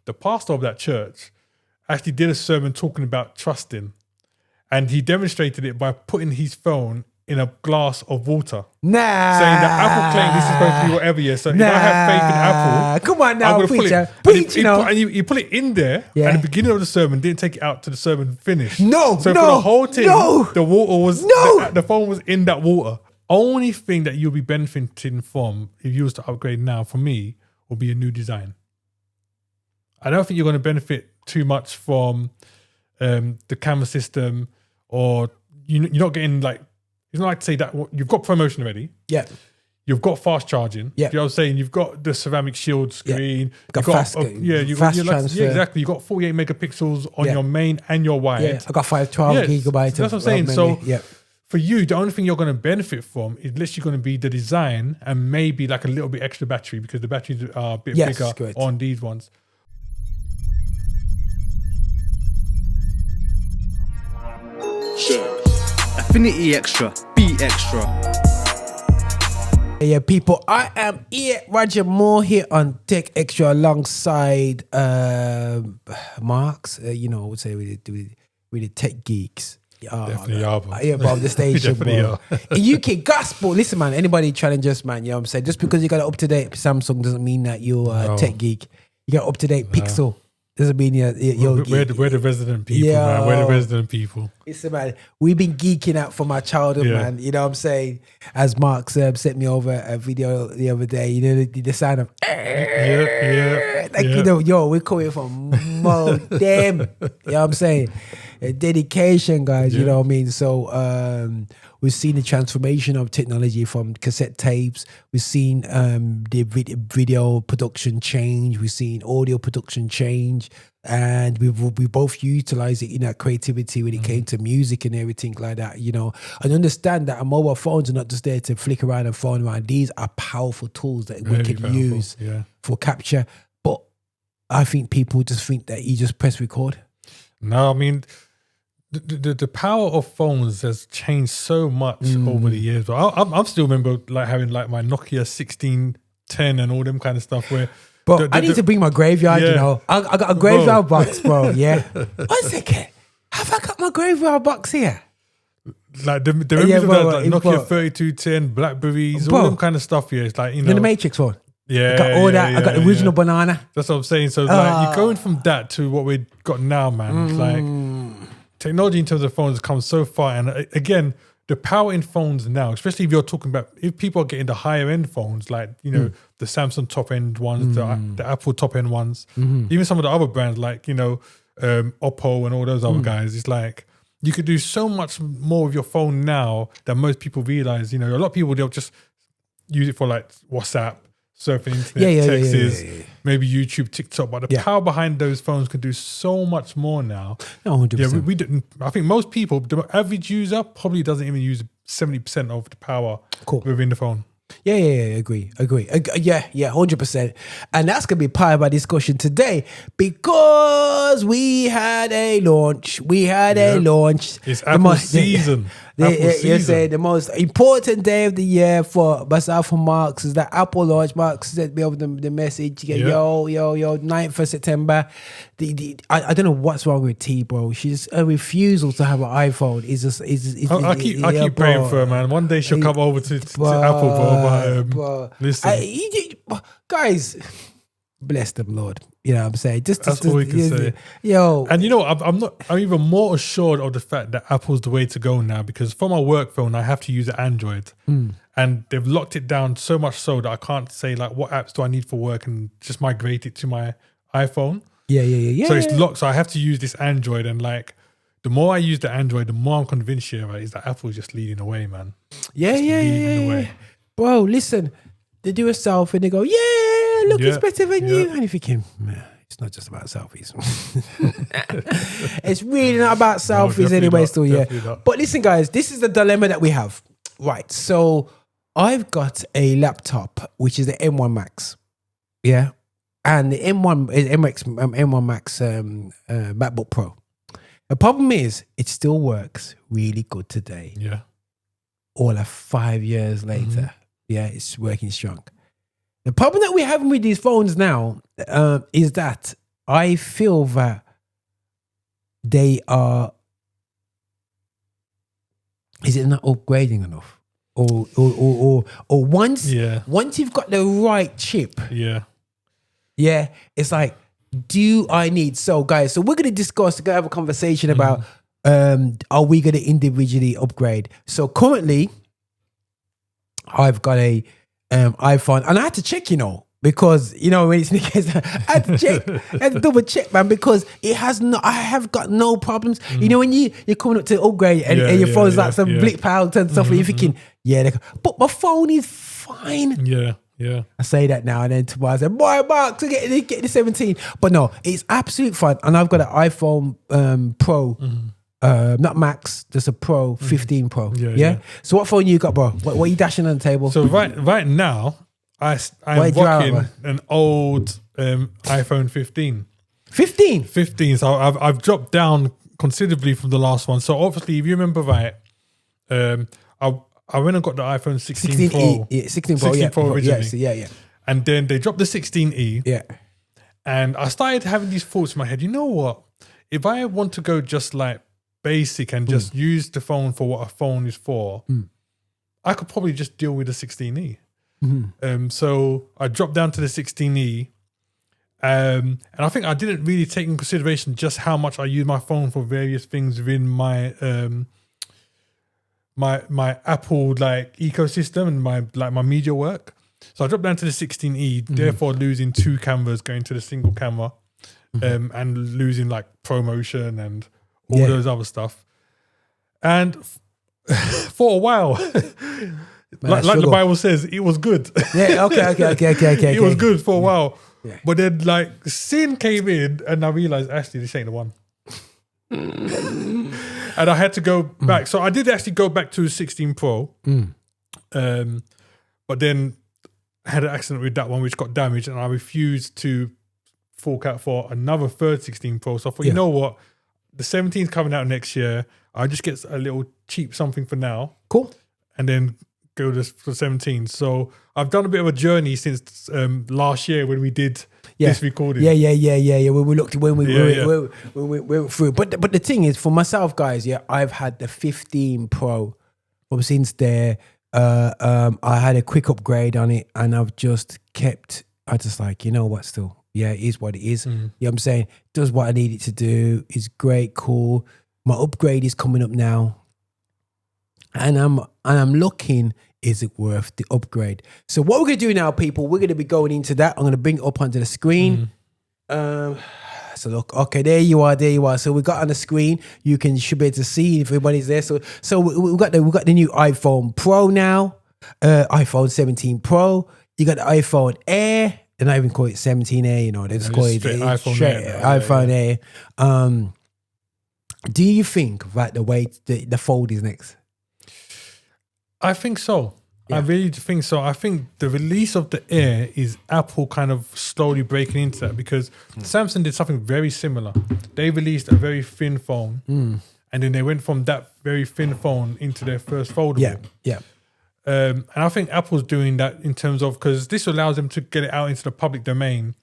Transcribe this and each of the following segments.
the pastor of that church actually did a sermon talking about trusting. And he demonstrated it by putting his phone in a glass of water. Nah. Saying that Apple claims this is supposed to be whatever year. So if I have faith in Apple, come on now, preacher. You put it in there at the beginning of the sermon, didn't take it out to the sermon finish. No, so for the whole thing, the water was the phone was in that water. Only thing that you'll be benefiting from if you was to upgrade now, for me, will be a new design. I don't think you're going to benefit too much from the camera system, or you're not getting like. It's not like to say that you've got promotion already. Yeah. You've got fast charging. Yeah. You know what I'm saying? You've got the ceramic shield screen. Got fast transfer. Yeah, exactly. You've got 48 megapixels on your main and your wide. Yeah, I got 512 gigabytes. That's what I'm saying. So for you, the only thing you're going to benefit from is literally going to be the design and maybe like a little bit extra battery, because the batteries are a bit bigger on these ones. Affinity Xtra, be extra. Yeah, people, I am here, Roger Moore, here on Tech Extra alongside Marx. I would say we the Tech Geeks. Definitely are, bro. Yeah, bro, the station, bro. In UK gospel, listen, man, anybody challenge us, man, you know what I'm saying? Just because you got an up-to-date Samsung doesn't mean that you're a tech geek. You got up-to-date Pixel. Doesn't mean you're we're the resident people, man. We're the resident people. Listen, man, we've been geeking out from our childhood, man. You know what I'm saying? As Mark sent me over a video the other day, you know, the sound of we're coming from modem. You know what I'm saying? Dedication, guys. You know what I mean? So we've seen the transformation of technology from cassette tapes. We've seen the video production change. We've seen audio production change, and we both utilized it in our creativity when it came to music and everything like that. You know, and understand that our mobile phones are not just there to flick around and phone around. These are powerful tools that we can use for capture. But I think people just think that you just press record. No, I mean, the power of phones has changed so much over the years. But I still remember like having like my Nokia 1610 and all them kind of stuff where. Bro, I need to bring my graveyard, you know. I got a graveyard box, bro, yeah. 1 second. Have I got my graveyard box here? Like the Nokia 3210, Blackberries, all them kind of stuff, it's like, you know. The Matrix one. Yeah. I got all that. I got the original banana. That's what I'm saying. So like you're going from that to what we've got now, man. Like technology in terms of phones has come so far. And again, the power in phones now, especially if you're talking about, if people are getting the higher end phones, like, you know, the Samsung top end ones, the Apple top end ones, even some of the other brands like, you know, Oppo and all those other guys, it's like, you could do so much more with your phone now than most people realize. You know, a lot of people, they'll just use it for like WhatsApp, surfing internet, texts, maybe YouTube, TikTok. But the power behind those phones can do so much more now. 100%. Yeah, we didn't. I think most people, the average user, probably doesn't even use 70% of the power within the phone. Yeah, agree. Yeah, 100%. And that's going to be part of our discussion today because we had a launch. It's Apple season. You say the most important day of the year for myself and Marx is that Apple launch. Marx sent me over the message. Yo, 9th of September. I don't know what's wrong with T, bro. She's a refusal to have an iPhone. I keep praying for her, man. One day she'll come over to Apple, bro. But listen, guys, bless them, Lord. You know what I'm saying? That's all we can say. Yo. And you know, I'm even more assured of the fact that Apple's the way to go now, because for my work phone, I have to use an Android. And they've locked it down so much so that I can't say like, what apps do I need for work, and just migrate it to my iPhone. Yeah. So it's locked. So I have to use this Android, and like, the more I use the Android, the more I'm convinced is that Apple's just leading away, man. Yeah. Bro, listen, they do a selfie and they go, look, it's better than you. And you're thinking, man, it's not just about selfies. It's really not about selfies anyway, not. But listen, guys, this is the dilemma that we have. Right. So I've got a laptop, which is the M1 Max. Yeah. And the M1 is M1 Max MacBook Pro. The problem is it still works really good today. Yeah. All 5 years later. Yeah, it's working strong. The problem that we're having with these phones now is that I feel that they are. Is it not upgrading enough? Or once you've got the right chip, it's like, do I need? So guys, so we're gonna have a conversation about are we gonna individually upgrade? So currently, I've got a iPhone, and I had to check, because when it's Nick's, I had to check, I had to double check, man, because it has no. I have got no problems. When you're coming up to upgrade and your phone's like some blip out and stuff, and you're thinking, but my phone is fine. Yeah. I say that now, and then tomorrow I say, boy, Mark, to get the 17. But no, it's absolute fun, and I've got an iPhone Pro. Not Max, just a Pro, 15 Pro. Yeah. So what phone you got, bro? What are you dashing on the table? So right now, I'm rocking an old iPhone 15. 15? 15. So I've dropped down considerably from the last one. So obviously, if you remember right, I went and got the iPhone 16 Pro. 16 Pro, 16 Pro originally. Yeah. And then they dropped the 16e. Yeah. And I started having these thoughts in my head. You know what? If I want to go just like basic and just use the phone for what a phone is for, I could probably just deal with the 16e. So I dropped down to the 16e, and I think I didn't really take in consideration just how much I use my phone for various things within my my Apple like ecosystem and my media work. So I dropped down to the 16e, therefore losing 2 cameras, going to the single camera, and losing like promotion and all those other stuff. And for a while, like the Bible says, it was good. Yeah, okay. It was good for a while. Yeah. But then like sin came in and I realized actually this ain't the one. And I had to go back. So I did actually go back to 16 Pro. But then I had an accident with that one which got damaged and I refused to fork out for another third 16 Pro. So I thought, you know what? The 17 is coming out next year. I just get a little cheap something for now. Cool. And then go to for 17. So I've done a bit of a journey since last year when we did this recording. Yeah. When we went through. But the thing is, for myself, guys, I've had the 15 Pro. But since there, I had a quick upgrade on it, and I've just kept. I just like, you know what? Still, it is what it is. You know what I'm saying? Does what I need it to do. It's great, cool. My upgrade is coming up now, and I'm looking. Is it worth the upgrade? So what we're going to do now, people, we're going to be going into that. I'm going to bring it up onto the screen. So look, okay, there you are. So we got on the screen. You should be able to see if everybody's there. So we got the new iPhone Pro now, iPhone 17 Pro. You got the iPhone Air. They don't even call it 17A. They just call it iPhone Air. Do you think that the way the Fold is next? I think so. Yeah. I really think so. I think the release of the Air is Apple kind of slowly breaking into that because Samsung did something very similar. They released a very thin phone and then they went from that very thin phone into their first foldable. Yeah. And I think Apple's doing that in terms of, because this allows them to get it out into the public domain,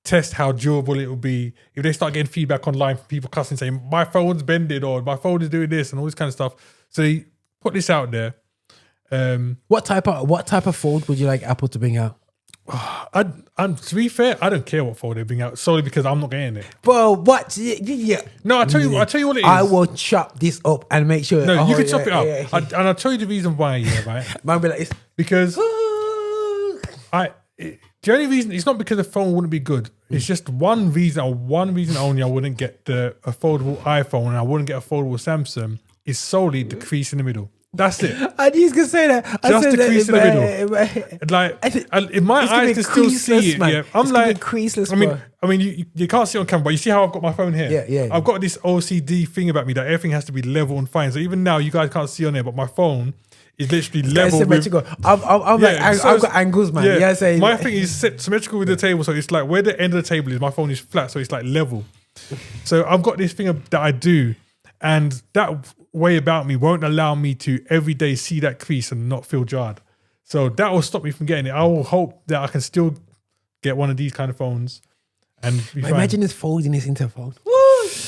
test how durable it will be. If they start getting feedback online from people cussing saying, my phone's bended or my phone is doing this and all this kind of stuff. So they put this out there. What type of fold would you like Apple to bring out? To be fair, I don't care what fold they bring out solely because I'm not getting it. Bro, what? Yeah. No, I tell you what it is. I will chop this up and make sure. No, you can chop it up, and I'll tell you the reason why. Right? Might be like this because the only reason it's not because the phone wouldn't be good. It's just one reason only. I wouldn't get the foldable iPhone and I wouldn't get a foldable Samsung is solely the crease in the middle. That's it. I just gonna say that. Just the crease in the middle. Like, if my eyes can still see it, man. I'm like creaseless. I mean, you can't see it on camera, but you see how I've got my phone here. Yeah. I've got this OCD thing about me that everything has to be level and fine. So even now, you guys can't see on there, but my phone is literally level. Symmetrical. I've got angles, man. Yeah, my thing is symmetrical with the table, so it's like where the end of the table is, my phone is flat, so it's like level. So I've got this thing that I do, and that way about me won't allow me to every day see that crease and not feel jarred. So that will stop me from getting it. I will hope that I can still get one of these kind of phones And imagine us folding this into a phone.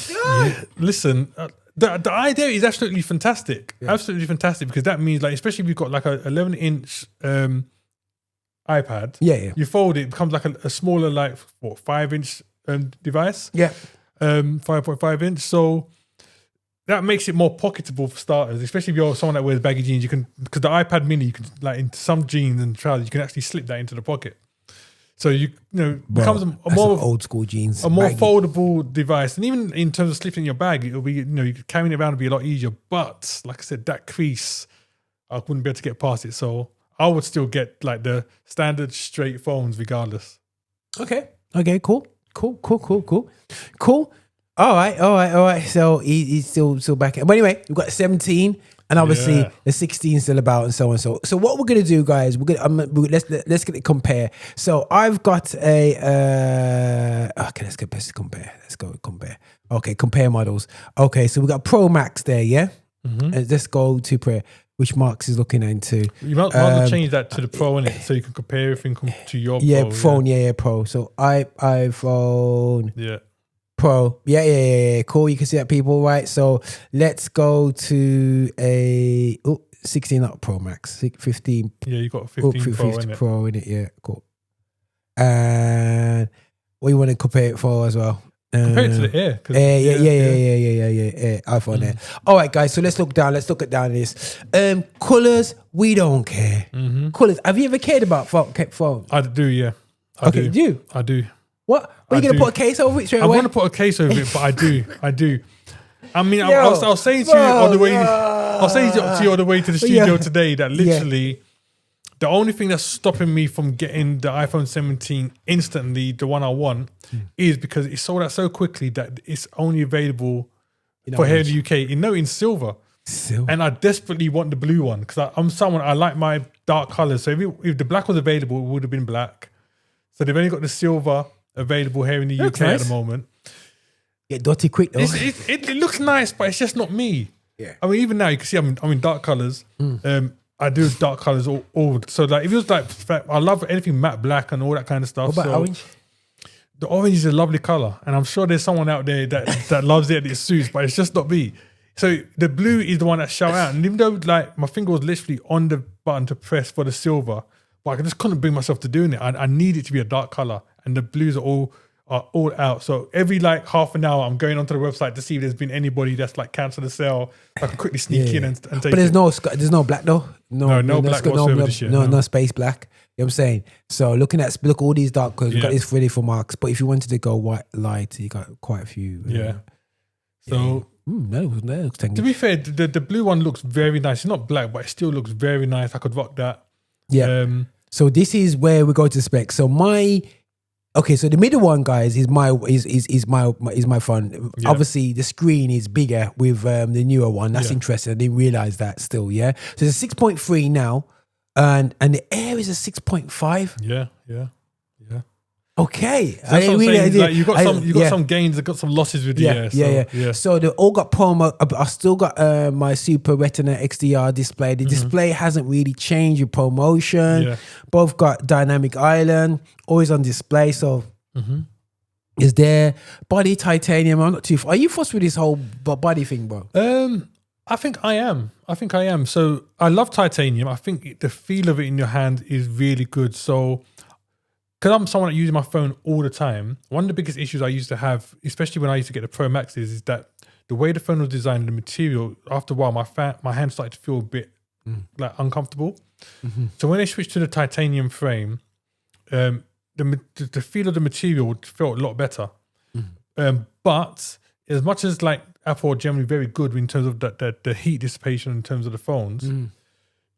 Yeah, listen, the idea is absolutely fantastic. Absolutely fantastic, because that means, like, especially if you've got like a 11-inch iPad. Yeah. You fold it, it becomes like a smaller, like 5-inch device. Yeah. 5.5 inch. So that makes it more pocketable for starters, especially if you're someone that wears baggy jeans. You can, because the iPad Mini, you can, like, into some jeans and trousers, you can actually slip that into the pocket. So you know, becomes a more old school jeans, a more baggy. foldable device, and even in terms of slipping in your bag, it'll be, you know, carrying it around will be a lot easier. But like I said, that crease, I wouldn't be able to get past it. So I would still get like the standard straight phones regardless. Okay. Cool. All right. So he's still back. But anyway, we've got 17. And obviously the 16 still about, and so on. So what we're gonna do, guys? Let's get it compare. So I've got a okay. Let's compare. Let's go compare. Okay, compare models. Okay, so we got Pro Max there, yeah. Let's go to Pro, which Marx is looking into. You might want to change that to the Pro in it, so you can compare everything to your phone. Yeah, Pro. So iPhone. Yeah. Pro. Yeah. Cool. You can see that, people, right? So let's go to a 16, not Pro Max, 15. Yeah, you got a 15 Pro in it. Pro in it. Yeah, cool. And what you want to compare it for as well? Compare it to the Air. Yeah. iPhone Air. All right, guys. So let's look down. Let's look at down this. Colors, we don't care. Colors. Have you ever cared about phone? I do. Yeah. Do you? I do. What? Are you going to put a case over it straight away? I'm going to put a case over it, but I do. I mean, I was saying to you on the way. I was saying to you on the way to the studio today that literally the only thing that's stopping me from getting the iPhone 17 instantly, the one I want, is because it's sold out so quickly that it's only available for here in the UK in silver. And I desperately want the blue one, because I'm someone, I like my dark colors. So if the black was available, it would have been black. So they've only got the silver available here in the UK at the moment. Get dirty quick though. It looks nice, but it's just not me. Yeah. I mean, even now you can see I'm in dark colors. I do dark colors all. So like, if it was like, I love anything matte black and all that kind of stuff. What about orange? The orange is a lovely color, and I'm sure there's someone out there that loves it and it suits, but it's just not me. So the blue is the one that shout out, and even though like my finger was literally on the button to press for the silver, but I just couldn't bring myself to doing it. I need it to be a dark color, and the blues are all out. So every like half an hour, I'm going onto the website to see if there's been anybody that's like cancelled the sale. I can quickly sneak in and take it. But there's no black though. No black whatsoever this year. No space black. You know what I'm saying? So look all these dark colors. We've got this ready for Marks. But if you wanted to go white light, you got quite a few. So that looks to be fair, the blue one looks very nice. It's not black, but it still looks very nice. I could rock that. Yeah. So this is where we go to specs. So so the middle one, guys, is my phone. Yeah. Obviously, the screen is bigger with the newer one. That's interesting. I didn't realize that still. Yeah. So it's a 6.3 now, and the Air is a 6.5. Yeah. Okay. So that's what I'm saying. Like, you got some gains, you got some losses with the Air. So they all got promo. I still got my Super Retina XDR display. The display hasn't really changed with promotion. Yeah. Both got dynamic island, always on display. So is there body titanium? I'm not too. Are you fussed with this whole body thing, bro? I think I am. So I love titanium. I think the feel of it in your hand is really good. So, because I'm someone that uses my phone all the time, one of the biggest issues I used to have, especially when I used to get the Pro Max, is that the way the phone was designed, the material, after a while, my hand started to feel a bit like uncomfortable. So when they switched to the titanium frame, the feel of the material felt a lot better. But as much as like Apple are generally very good in terms of the heat dissipation in terms of the phones,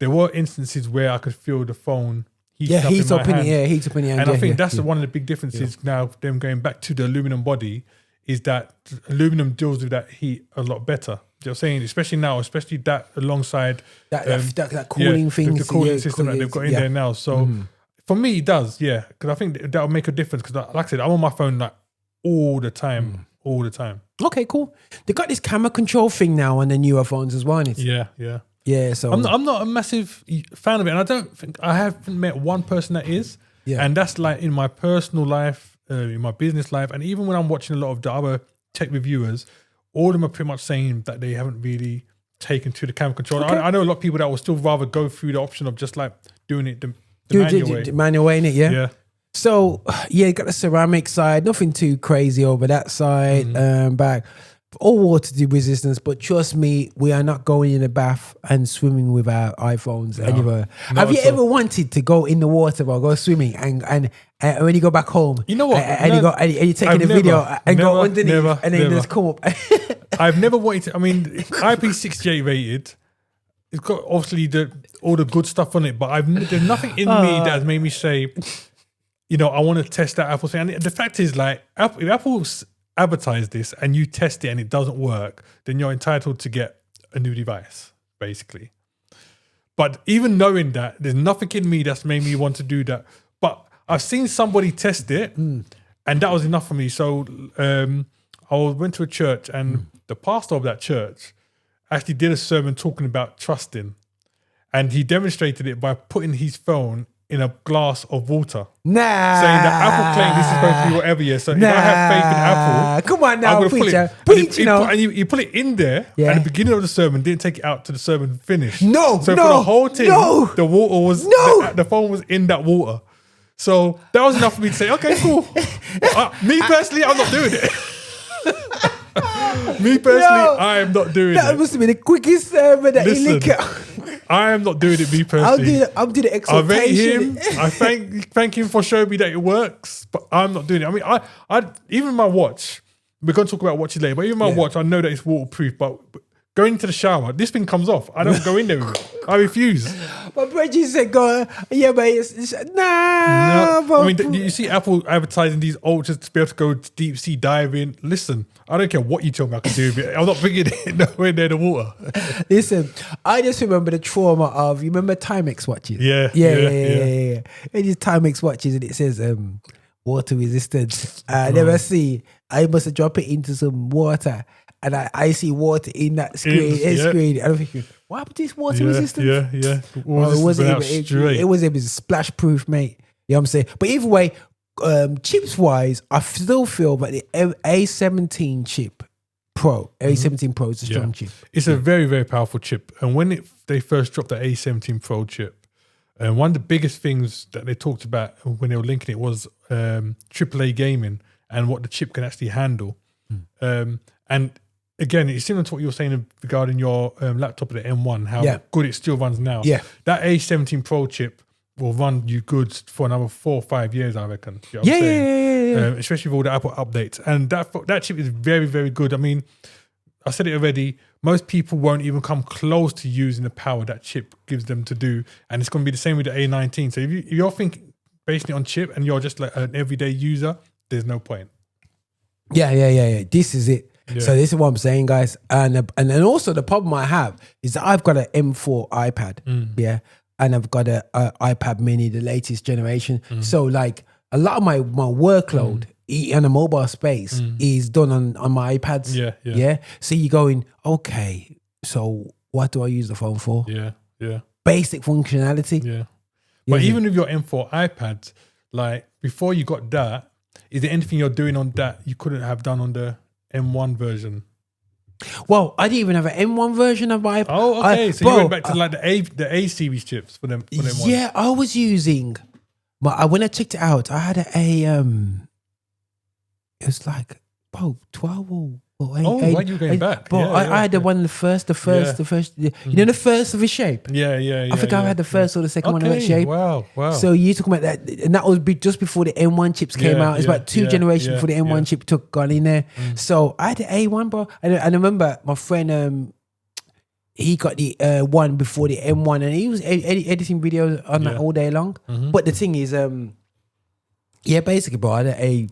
there were instances where I could feel the phone heats up in the hand. And I think that's one of the big differences now, them going back to the aluminum body, is that aluminum deals with that heat a lot better. You know what I'm saying? Especially now, especially that alongside that cooling thing. The cooling system that they've got in there now. So for me, it does, because I think that'll make a difference. Because like I said, I'm on my phone like all the time. Okay, cool. They got this camera control thing now on the newer phones as well, isn't it? Yeah, so I'm not a massive fan of it, and I haven't met one person that is. Yeah. And that's like in my personal life, in my business life, and even when I'm watching a lot of the other tech reviewers, all of them are pretty much saying that they haven't really taken to the camera control. Okay. I know a lot of people that will still rather go through the option of just like doing it the manual way. Manual way, innit? Yeah. Yeah. So yeah, you got the ceramic side, nothing too crazy over that side. Back all water resistance, but trust me, we are not going in the bath and swimming with our iPhones anywhere. Have you ever wanted to go in the water or go swimming and when you go back home, you know what, and you're taking a video and go underneath and then just come up. I've never wanted to. I mean, IP68 rated. It's got obviously all the good stuff on it, but there's nothing in me that has made me say, you know, I want to test that Apple thing. And the fact is, like, if Apple's advertise this and you test it and it doesn't work, then you're entitled to get a new device, basically. But even knowing that, there's nothing in me that's made me want to do that. But I've seen somebody test it, and that was enough for me. So I went to a church, and the pastor of that church actually did a sermon talking about trusting, and he demonstrated it by putting his phone in a glass of water. Nah. Saying that Apple claimed this is supposed to be whatever year. So if I have faith in Apple, come on now, preacher. You put it in there at the beginning of the sermon, didn't take it out to the sermon finish. No, so for the whole thing, the water was the phone was in that water. So that was enough for me to say, okay, cool. Me personally, I'm not doing it. Me personally, I am not doing it. That must have been the quickest sermon that he licked. I am not doing it, me personally. I'll do the exhortation. I rate him. I thank him for showing me that it works, but I'm not doing it. I mean, I even my watch, we're going to talk about watches later, but even my watch, I know that it's waterproof, but going into the shower, this thing comes off. I don't go in there with it. I refuse. But Bridget said, "Go, yeah, but it's nah." No. I mean, you see Apple advertising these ultras to be able to go deep sea diving. Listen, I don't care what you tell me I can do with it. I'm not bringing it nowhere near the water. Listen, I just remember the trauma of, you remember Timex watches? Yeah. And these Timex watches, and it says water resistant. Never see. I must have dropped it into some water, and I see water in that screen. And I'm thinking, what happened to this water resistance? Yeah. Well, it wasn't even splash proof, mate. You know what I'm saying? But either way, chips wise, I still feel that the A17 chip Pro, A17 Pro is a strong chip. It's a very, very powerful chip. And when they first dropped the A17 Pro chip, one of the biggest things that they talked about when they were linking it was AAA gaming and what the chip can actually handle. And again, it's similar to what you were saying regarding your laptop at the M1, how good it still runs now. Yeah. That A17 Pro chip will run you good for another 4 or 5 years, I reckon. You know what I'm saying? Especially with all the Apple updates. And that chip is very, very good. I mean, I said it already, most people won't even come close to using the power that chip gives them to do. And it's going to be the same with the A19. So if you're thinking basing it on chip and you're just like an everyday user, there's no point. Yeah. This is it. Yeah. So this is what I'm saying, guys. And then also the problem I have is that I've got an M4 iPad. And I've got a iPad mini, the latest generation. So like a lot of my workload in a mobile space is done on my iPads. Yeah. So you're going, okay, so what do I use the phone for? Yeah. Basic functionality. Yeah. But even with your M4 iPad, like before you got that, is there anything you're doing on that you couldn't have done on the M1 version? Well, I didn't even have an M1 version of my iPad. Oh, okay. So you went back to like the A series chips for them. Yeah, I was using. When I checked it out, I had it was like 12 or 8. Oh, why are you going back? But I had the one, the first, you know, the first of its shape. Yeah. I think I had the first or the second one of that shape. Wow. So you talking about that, and that was just before the M1 chips came out. It's about 2 generations before the M1 chip got in there. So I had the A1, bro. And I remember my friend, he got the one before the M1, and he was editing videos on that all day long. But the thing is, basically, bro, I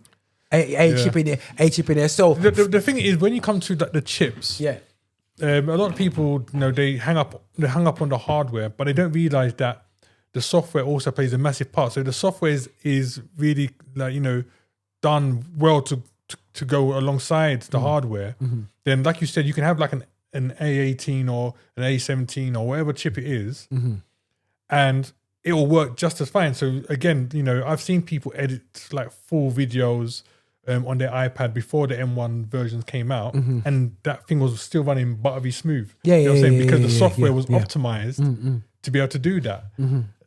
had a chip in there. So the thing is, when you come to the chips, a lot of people, they hang up on the hardware, but they don't realize that the software also plays a massive part. So the software is really done well to go alongside the hardware. Then, like you said, you can have like an A18 or an A17 or whatever chip it is, and it will work just as fine. So again, I've seen people edit like full videos on their iPad before the M1 versions came out, and that thing was still running buttery smooth. Yeah, you know what I'm saying? yeah, Because yeah, the software yeah, was yeah. optimized to be able to do that.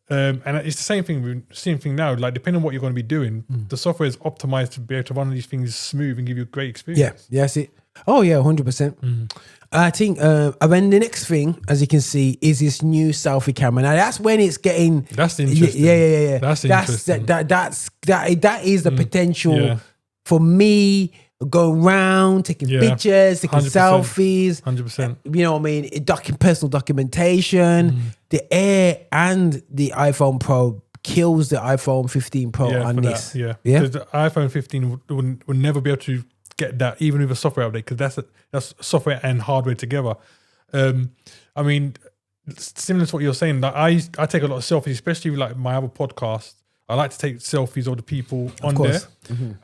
And it's the same thing now. Like depending on what you're going to be doing, the software is optimized to be able to run these things smooth and give you a great experience. Yeah, that's it. Oh yeah, 100%. I think, and then the next thing, as you can see, is this new selfie camera. Now that's when it's getting. That's interesting. Yeah. That's interesting. That is the potential Yeah. for me going around, taking pictures, taking 100%. selfies. 100%. You know what I mean? Personal documentation. The Air and the iPhone Pro kills the iPhone 15 Pro on for this. that, yeah. Yeah? Because the iPhone 15 would never be able to get that, even with a software update, because that's software and hardware together. I mean, similar to what you're saying, like I take a lot of selfies, especially with like my other podcast. I like to take selfies of the people on there.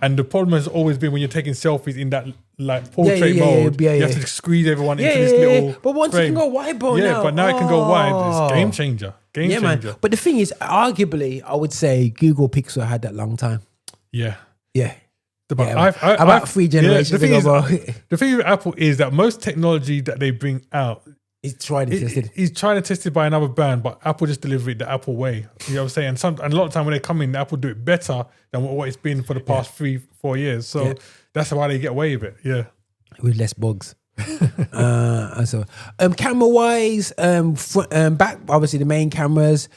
And the problem has always been when you're taking selfies in that like portrait mode, you have to squeeze everyone into this little But once frame. it can go wide, bro, now. But now it can go wide. It's game changer. Game changer. Man. But the thing is, arguably, I would say Google Pixel had that long time. Yeah. Yeah. But About 3 generations the thing ago, bro. The thing with Apple is that most technology that they bring out, He's tried and tested. he's trying to test it by another brand, but Apple just deliver it the Apple way. You know what I'm saying? And a lot of time when they come in, Apple do it better than what it's been for the past 3-4 years. So that's why they get away with it. Yeah. With less bugs. Camera wise, back obviously the main cameras.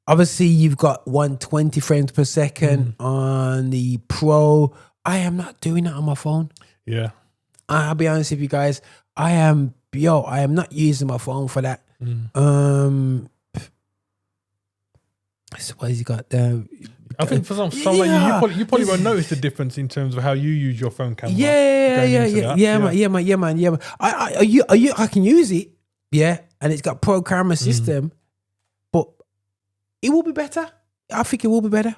Obviously, you've got 120 frames per second on the Pro. I am not doing that on my phone. Yeah. I'll be honest with you guys. I am not using my phone for that. So what has he got there? I think for some like you probably won't notice the difference in terms of how you use your phone camera. Man. I can use it, and it's got pro camera system, but it will be better. I think it will be better.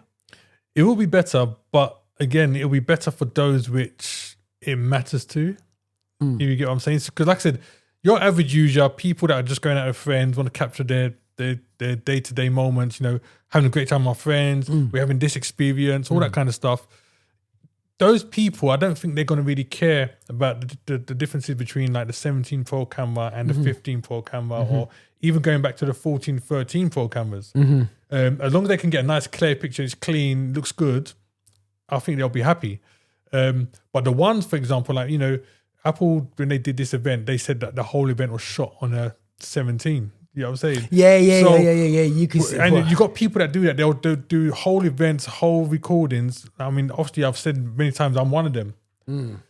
It will be better, but again, it'll be better for those which it matters to. If you get what I'm saying? Because like I said, your average user, people that are just going out with friends, want to capture their day-to-day moments, having a great time with my friends, we're having this experience, all that kind of stuff. Those people, I don't think they're going to really care about the differences between like the 17 Pro camera and the 15 Pro camera, or even going back to the 14, 13 Pro cameras. As long as they can get a nice clear picture, it's clean, looks good, I think they'll be happy. But the ones, for example, like, Apple, when they did this event, they said that the whole event was shot on a 17. You know what I'm saying? Yeah. You can see. And you got people that do that. They'll do whole events, whole recordings. I mean, obviously, I've said many times I'm one of them.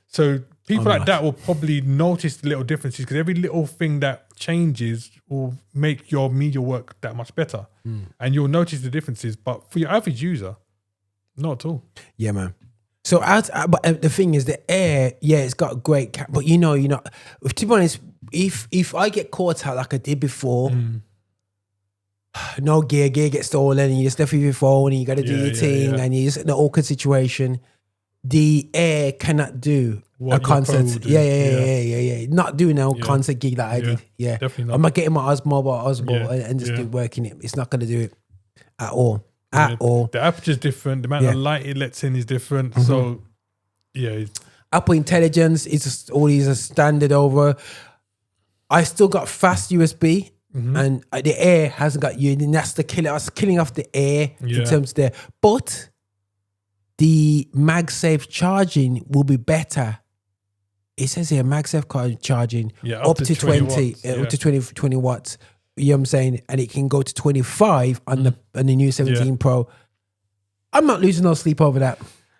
So people like that will probably notice the little differences, because every little thing that changes will make your media work that much better. And you'll notice the differences. But for your average user, not at all. Yeah, man. So but the thing is, the Air, it's got a great but to be honest, if I get caught out like I did before, no gear gets stolen, and you just left with your phone, and you got to do your thing, and you're just in an awkward situation, the Air cannot do a concert. Not doing a concert gig that I did. Yeah, definitely not. I'm not getting my Osmo and just working it. It's not going to do it at all. The aperture is different. The amount of light it lets in is different. So, Apple Intelligence is just all these are standard over. I still got fast USB, and the Air hasn't got you. And that's the killer. I was killing off the Air in terms of there. But the MagSafe charging will be better. It says here MagSafe charging up to 20 watts, up to 20 watts. You know what I'm saying? And it can go to 25 on the new 17 Pro. I'm not losing no sleep over that.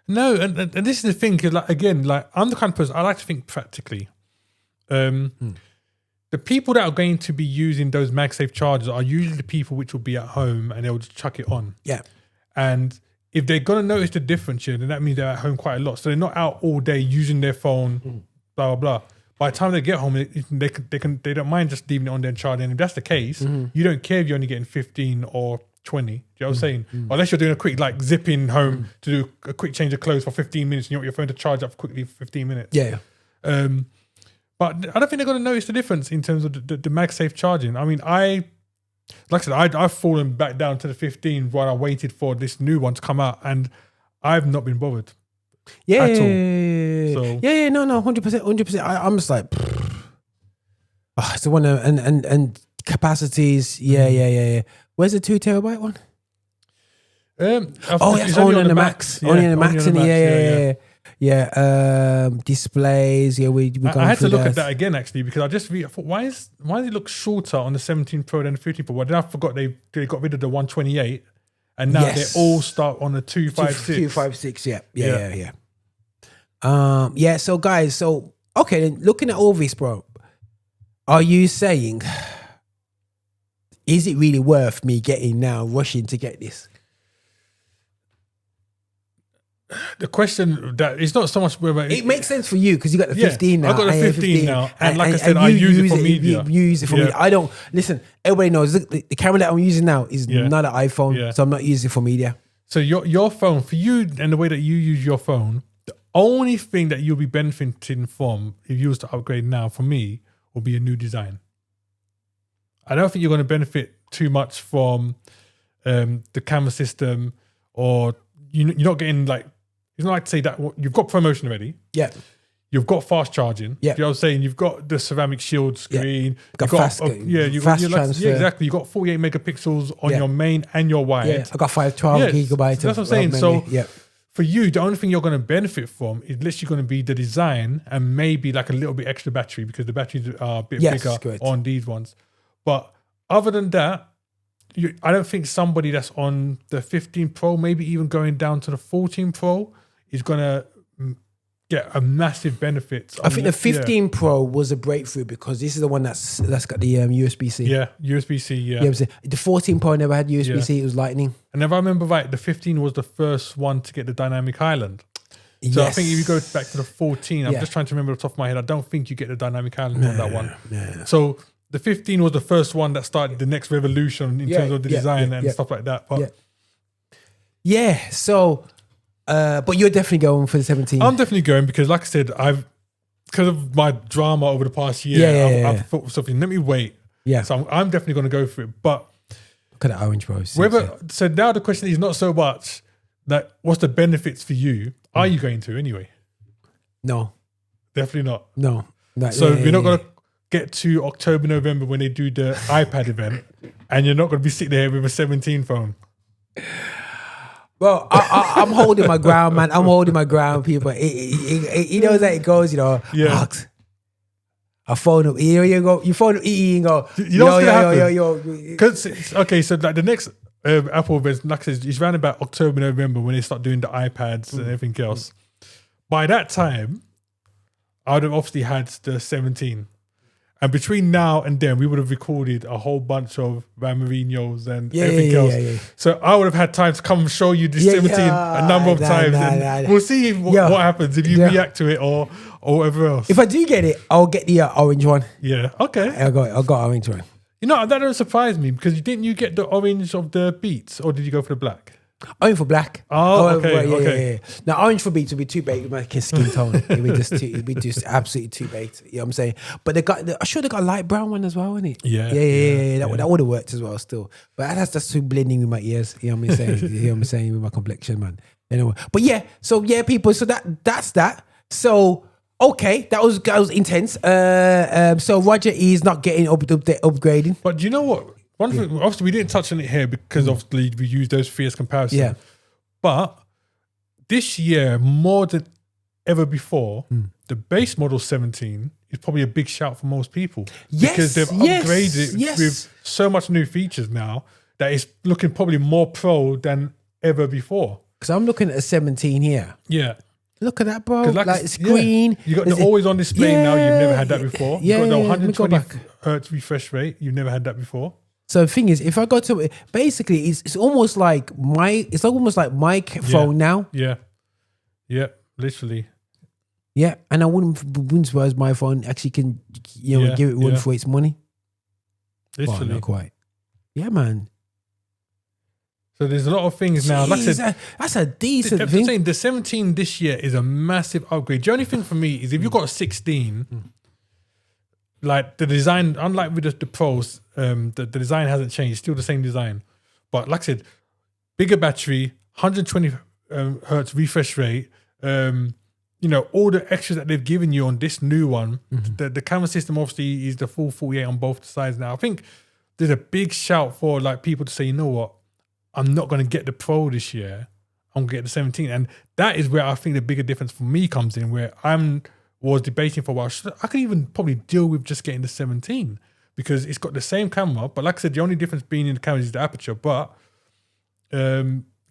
No, and this is the thing, because I'm the kind of person, I like to think practically. The people that are going to be using those MagSafe chargers are usually the people which will be at home and they'll just chuck it on. Yeah. And if they're going to notice the difference here, then that means they're at home quite a lot. So they're not out all day using their phone, blah, blah, blah. By the time they get home, they don't mind just leaving it on there and charging. And if that's the case, you don't care if you're only getting 15 or 20. Do you know what I'm saying? Unless you're doing a quick zip in home to do a quick change of clothes for 15 minutes and you want your phone to charge up quickly for 15 minutes. Yeah. But I don't think they're going to notice the difference in terms of the MagSafe charging. I mean, I like I said, I've fallen back down to the 15 while I waited for this new one to come out, and I've not been bothered. Yeah, at all. So, no, 100%. I'm just like, it's the one and capacities. Yeah. Where's the 2 terabyte one? It's only on the Max. Only on the Max. Yeah. Displays. Yeah, we I had to look at that again actually, because I thought, why does it look shorter on the 17 Pro than the 15 Pro? Well, then I forgot they got rid of the 128, and now they all start on the 256. 256. Yeah. So guys, okay, then looking at all this, bro, are you saying, is it really worth me rushing to get this? The question that it's not so much whether it makes sense for you because you got the 15 now. I got the 15 now, and like I said, I use it for media. You use it for media. I don't listen. Everybody knows the camera that I'm using now is not an iPhone, so I'm not using it for media. So your phone, for you and the way that you use your phone, the only thing that you'll be benefiting from if you was to upgrade now, for me, will be a new design. I don't think you're going to benefit too much from the camera system, or you're not getting like. It's not like to say that you've got promotion already. Yeah. You've got fast charging. Yeah. You know what I'm saying? You've got the ceramic shield screen. Got fast transfer. Yeah, exactly. You've got 48 megapixels on your main and your wide. Yeah, I got 512 gigabytes. So that's what I'm saying. So for you, the only thing you're going to benefit from is literally going to be the design and maybe like a little bit extra battery, because the batteries are a bit bigger on these ones. But other than that, I don't think somebody that's on the 15 Pro, maybe even going down to the 14 Pro, is going to get a massive benefit. I think the 15 Pro was a breakthrough because this is the one that's got the USB-C. Yeah, USB-C, yeah. You know what I'm saying? The 14 Pro never had USB-C, it was Lightning. And if I remember right, the 15 was the first one to get the dynamic island. So I think if you go back to the 14, I'm just trying to remember off the top of my head, I don't think you get the dynamic island on that one. No. So the 15 was the first one that started the next revolution in terms of the design and stuff like that. But so... but you're definitely going for the 17. I'm definitely going because, like I said, because of my drama over the past year, I've thought something. Let me wait. Yeah. So I'm definitely going to go for it. But look at the orange, bro. So now the question is not so much that what's the benefits for you. Are you going to anyway? No, definitely not. No. So we're not going to get to October, November when they do the iPad event, and you're not going to be sitting there with a 17 phone. Well, I'm holding my ground, man. I'm holding my ground, people. He knows that it goes, Marx. I phone up. You phone up EE and go, Okay, so like the next Apple event, like I said, it's around about October, November when they start doing the iPads and everything else. By that time, I would have obviously had the 17. And between now and then, we would have recorded a whole bunch of Van Marinos and everything else. Yeah. So I would have had time to come and show you the 17 a number of times. We'll see what happens if you react to it or whatever else. If I do get it, I'll get the orange one. Yeah, okay. I got orange one. That don't surprise me because didn't you get the orange of the Beats or did you go for the black? Orange for black. Okay. Yeah. Now orange for Beats would be too big with my skin tone. It'd be just absolutely too baked. You know what I'm saying? But I'm sure they got a light brown one as well, isn't it? Yeah. That would have worked as well still. But that's too blending with my ears. You know what I'm saying? You know what I'm saying with my complexion, man. Anyway. But people. So that's that. So okay, that was intense. So Roger is not getting upgrading. But do you know what? One thing, obviously, we didn't touch on it here because obviously we use those three as comparison. Yeah. But this year, more than ever before, the base model 17 is probably a big shout for most people. Because they've upgraded it with so much new features now that it's looking probably more pro than ever before. Because I'm looking at a 17 here. Yeah. Look at that, bro. Like screen. You got the always on display now. You've never had that before. Yeah, you got the 120 hertz refresh rate. You've never had that before. So the thing is, if I go to basically, it's almost like my phone now. Yeah, literally. Yeah, and I wouldn't suppose my phone actually can, give it one for its money. Literally, not quite. Yeah, man. So there's a lot of things now. Like I said, that's a decent thing. I'm saying the 17 this year is a massive upgrade. The only thing for me is if you've got a 16. like the design, unlike with the Pros, the design hasn't changed. Still the same design, but like I said, bigger battery, 120 hertz refresh rate. All the extras that they've given you on this new one. The camera system obviously is the full 48 on both sides now. I think there's a big shout for like people to say, you know what, I'm not going to get the Pro this year. I'm going to get the 17, and that is where I think the bigger difference for me comes in. Where was debating for a while. I could even probably deal with just getting the 17 because it's got the same camera, but like I said, the only difference being in the camera is the aperture. But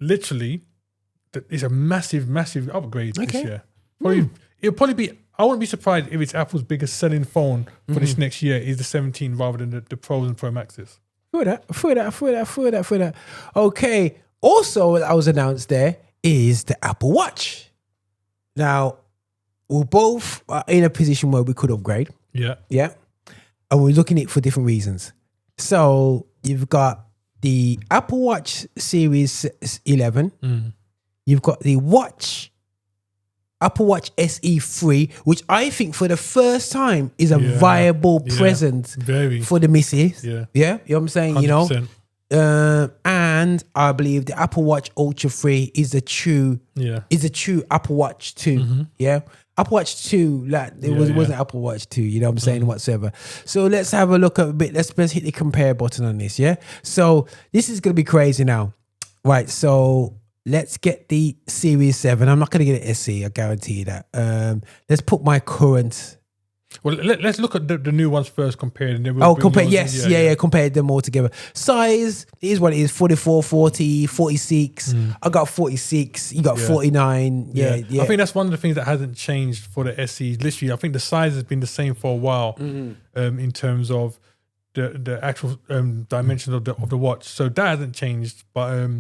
literally, it's a massive upgrade this year. It'll probably be. I wouldn't be surprised if it's Apple's biggest selling phone for this next year is the 17 rather than the Pros and Pro Maxes. For that. Okay. Also, what I was announced there is the Apple Watch. Now, we're both in a position where we could upgrade. Yeah. Yeah. And we're looking at it for different reasons. So you've got the Apple Watch Series 11. You've got the Apple Watch SE 3, which I think for the first time is a viable present for the missus. Yeah. Yeah. You know what I'm saying? 100%. And I believe the Apple Watch Ultra 3 is a true Apple Watch 2. Yeah. Apple Watch 2, like it wasn't Apple Watch 2, you know what I'm saying, whatsoever. So let's have a look at a bit. Let's hit the compare button on this, yeah? So this is gonna be crazy now. Right, so let's get the Series 7. I'm not gonna get an SE, I guarantee you that. Let's put my current. Well, let's look at the new ones first compared. And then we'll compare. Yes, compare them all together. Size is what it is, 44, 40, 46. I got 46. You got 49. Yeah. I think that's one of the things that hasn't changed for the SE. Literally, I think the size has been the same for a while in terms of the actual dimensions of the watch. So that hasn't changed. But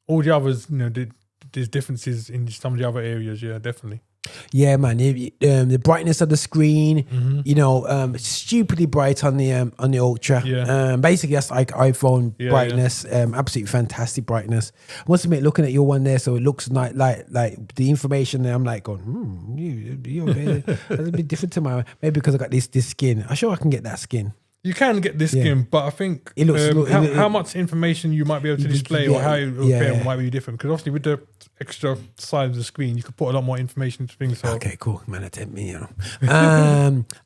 all the others, there's differences in some of the other areas. Yeah, definitely. Yeah, man. The brightness of the screen, stupidly bright on the Ultra. Yeah. Basically, that's like iPhone brightness. Absolutely fantastic brightness. I must admit, looking at your one there, so it looks like the information there. I'm like going, you're that's a bit different to my. Maybe because I got this skin. I'm sure I can get that skin. You can get this skin, but I think it looks how much information you might be able to display or how it will appear might be different. Because obviously with the extra size of the screen, you could put a lot more information into things. So. Okay, cool. Man, attempt me,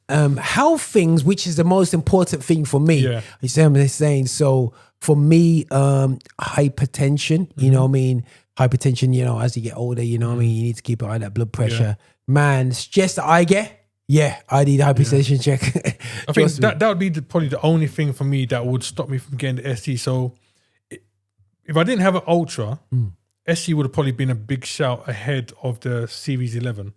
health things, which is the most important thing for me. Yeah. You see what I'm saying? So for me, hypertension, you know what I mean? Hypertension, as you get older, you know what I mean? You need to keep an eye on that blood pressure. Yeah. Man, stress that I get. Yeah, I need a hypertension check. I think that would be probably the only thing for me that would stop me from getting the SE. So if I didn't have an Ultra, SE would have probably been a big shout ahead of the Series 11.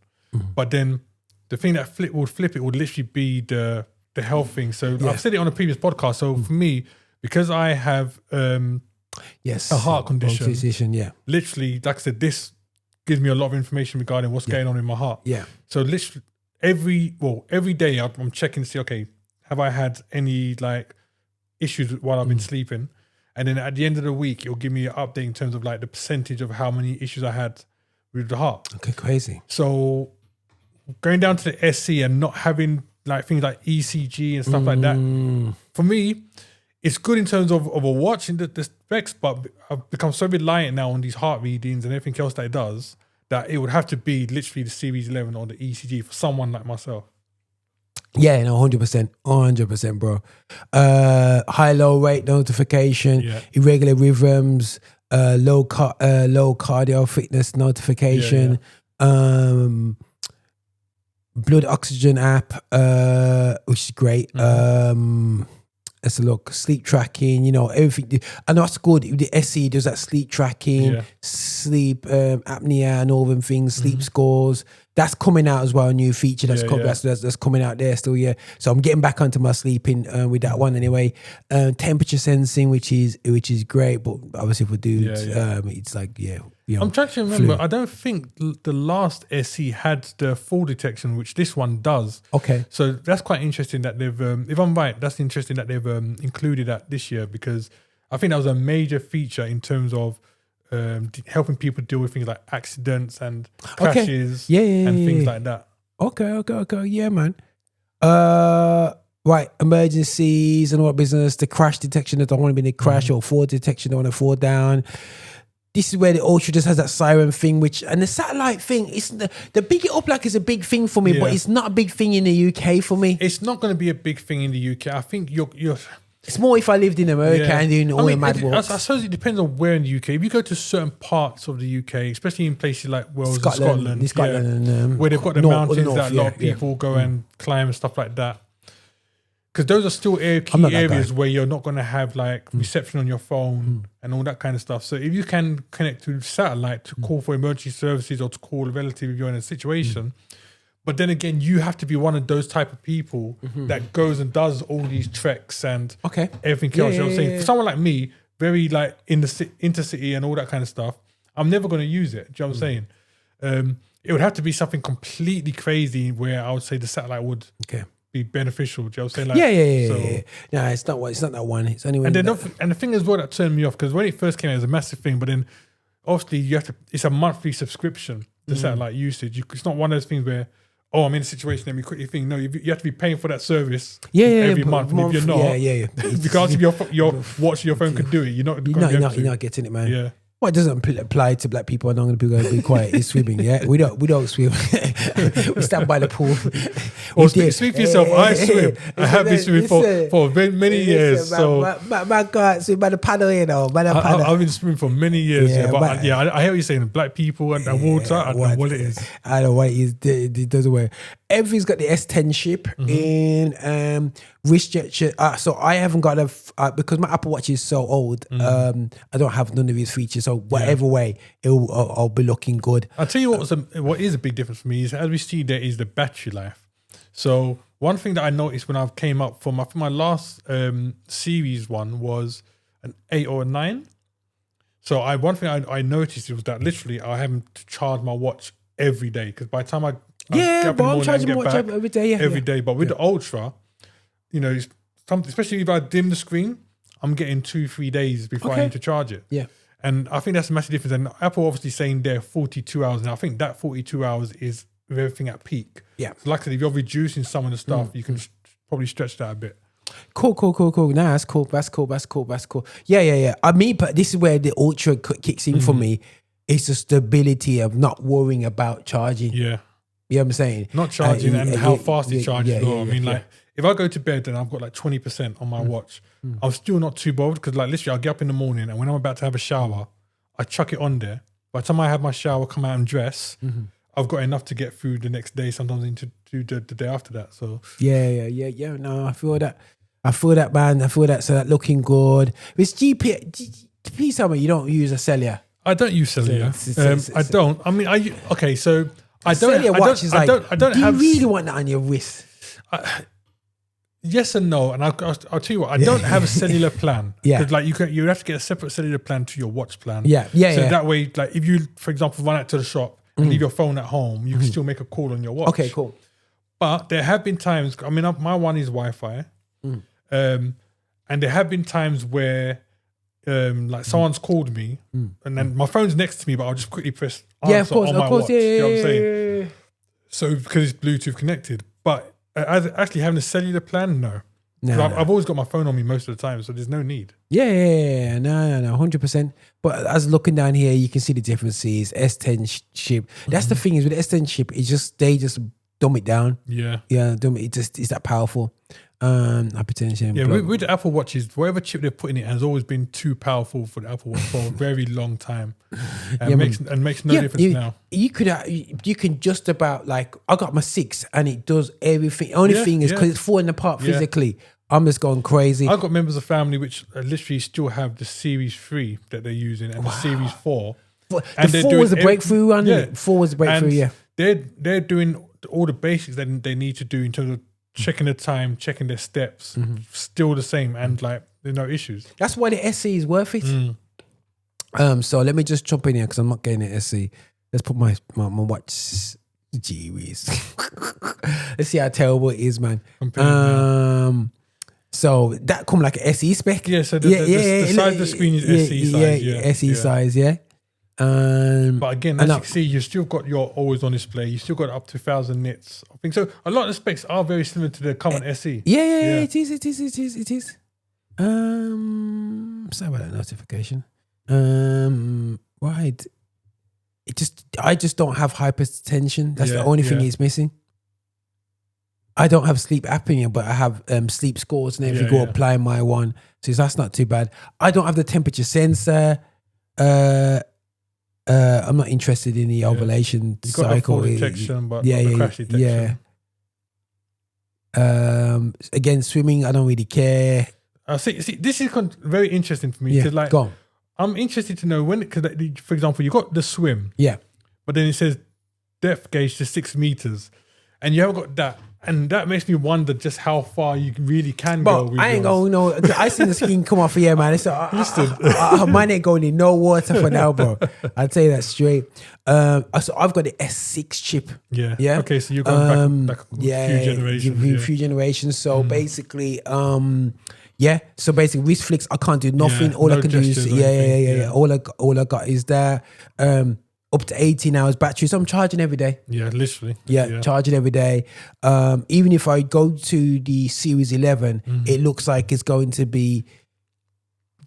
But then the thing that would flip it would literally be the health thing. So I've said it on a previous podcast. So for me, because I have a heart condition, literally, like I said, this gives me a lot of information regarding what's going on in my heart. Yeah. So literally, every day I'm checking to see, okay, have I had any issues while I've been sleeping? And then at the end of the week, it'll give me an update in terms of the percentage of how many issues I had with the heart. Okay, crazy. So going down to the SC and not having things like ECG and stuff like that, for me, it's good in terms of a watch and the specs, but I've become so reliant now on these heart readings and everything else that it does, that it would have to be literally the Series 11 or the ECG for someone like myself. Yeah, no, 100%, bro. High-low rate notification, irregular rhythms, low cardio fitness notification, blood oxygen app, which is great. Let's look, sleep tracking, everything. And that's good. The SE does that sleep tracking, sleep apnea and all them things, sleep scores. That's coming out as well, a new feature that's coming out there still, So I'm getting back onto my sleeping with that one anyway. Temperature sensing, which is great, but obviously for dudes, it's I'm trying to remember. I don't think the last SE had the fall detection, which this one does. Okay. So that's quite interesting that they've, if I'm right, that's interesting that they've included that this year, because I think that was a major feature in terms of helping people deal with things like accidents and crashes and things like that. Okay. Yeah, man. right, emergencies and all that business, the crash detection, I don't want to be in a crash, or fall detection, I don't want to fall down. This is where the Ultra just has that siren thing, and the satellite thing, the big it up like is a big thing for me, but it's not a big thing in the UK for me. It's not going to be a big thing in the UK. I think you're it's more if I lived in America and doing all the mad walks. I suppose it depends on where in the UK. If you go to certain parts of the UK, especially in places like Wales and Scotland, and, where they've got the mountains that a lot of people go and climb and stuff like that. Because those are still key areas where you're not going to have like reception on your phone and all that kind of stuff. So if you can connect to satellite to call for emergency services or to call a relative if you're in a situation, but then again, you have to be one of those type of people that goes and does all these treks and everything else. You know what I'm saying? For someone like me, very like in the intercity and all that kind of stuff, I'm never going to use it. Do you know what I'm saying? It would have to be something completely crazy where I would say the satellite would be beneficial. Do you know what I'm saying? Like, No, it's not that one. It's only when and the thing as well that turned me off, because when it first came out, it was a massive thing, but then obviously it's a monthly subscription, the satellite usage. It's not one of those things where, I'm in a situation, let me quickly think. No, you have to be paying for that service every month. And if you're not, regardless if your watch or your phone could do it, you're not getting it, man. Yeah. Well, it doesn't apply to black people. I'm not going to be quiet. It's swimming, yeah. We don't swim. We stand by the pool. Or speak for yourself. I swim. I have been swimming for many years. So my God, swim by the paddle, you know. I've been swimming for many years. I hear what you're saying. Black people and water. I don't know what it is. I don't know what it is. It doesn't work. Everything's got the S10 chip in wrist gesture. So I haven't got because my Apple Watch is so old. I don't have none of these features. So whatever way, I'll be looking good. I'll tell you what is a big difference for me is, as we see, there is the battery life. So one thing that I noticed when I came up for my last series one was an 8 or a 9. So one thing I noticed was that literally I have to charge my watch every day, because by the time I get up in the morning and get back every day. Every day. But with the Ultra, you know, especially if I dim the screen, I'm getting 2-3 days before I need to charge it. Yeah. And I think that's a massive difference. And Apple obviously saying they're 42 hours. And I think that 42 hours is with everything at peak. Yeah. So like I said, if you're reducing some of the stuff, you can probably stretch that a bit. Cool. Nah, that's cool. Yeah. I mean, but this is where the Ultra kicks in for me. It's the stability of not worrying about charging. Yeah. You know what I'm saying? Not charging and how fast it charges. If I go to bed and I've got like 20% on my watch, I'm still not too bothered, because like literally I'll get up in the morning and when I'm about to have a shower, I chuck it on there. By the time I have my shower, come out and dress, I've got enough to get through the next day. Sometimes I need to do the day after that. So yeah. No, I feel that, man. I feel that. So that looking good. With GPS, please tell me you don't use a cellular. I don't use cellular. I don't. I mean, so I don't. Cellular watch is like. I don't do have. You really want that on your wrist? Yes and no, and I'll tell you what. I don't have a cellular plan. Because like you have to get a separate cellular plan to your watch plan. So that way, like if you, for example, run out to the shop and leave your phone at home, you can still make a call on your watch. Okay, cool. But there have been times. I mean, my one is Wi-Fi, and there have been times where. Like someone's called me and then my phone's next to me, but I'll just quickly press answer on my watch. You know what I'm saying? So because it's Bluetooth connected, but actually having a cellular plan, no. I've always got my phone on me most of the time, so there's no need. Yeah. No, 100%. But as looking down here, you can see the differences. S10 chip. That's the thing is with S10 chip, they just dumb it down. Yeah. It's that powerful. Hypertension. Yeah, with the Apple Watches, whatever chip they're putting in has always been too powerful for the Apple Watch for a very long time, and makes no difference now. You can just about like I got my 6 and it does everything. Only thing is because it's falling apart physically. I'm just going crazy. I've got members of family which literally still have the Series 3 that they're using and the Series 4. And the 4 was a breakthrough one. Yeah, 4 was a breakthrough. And they're doing all the basics that they need to do in terms of checking the time, checking their steps, still the same, and like there's no issues. That's why the SE is worth it. So let me just jump in here because I'm not getting an SE. Let's put my watch. Gee whiz. Let's see how terrible it is, man. So that come like an SE spec. Yeah. So the size of the screen is SE size. SE size. Yeah. But again, as you can see, you've still got your always on display. You still got up to 1,000 nits. I think so. A lot of the specs are very similar to the current SE. Yeah, it is. Sorry about that notification. Right. I just don't have hypertension. That's the only thing it's missing. I don't have sleep apnea, but I have sleep scores, and if you go apply my one, so that's not too bad. I don't have the temperature sensor. I'm not interested in the ovulation you got cycle. The fall detection, but not the crash detection. Again, swimming, I don't really care. See, this is very interesting for me. Like, go on. I'm interested to know because, for example, you got the swim. Yeah. But then it says depth gauge to 6 meters, and you haven't got that. And that makes me wonder just how far you really can go. With I ain't going no. I seen the skin come off here, man. It's mine ain't going in no water for now, bro. I'll tell you that straight. So I've got the S6 chip. Yeah. Okay, so you're going back a few generations. Few generations. So basically, So basically, wrist flicks, I can't do nothing. All I can do is All I got is that. Up to 18 hours battery, so I'm charging every day. Yeah, literally. Charging every day. Even if I go to the Series 11, it looks like it's going to be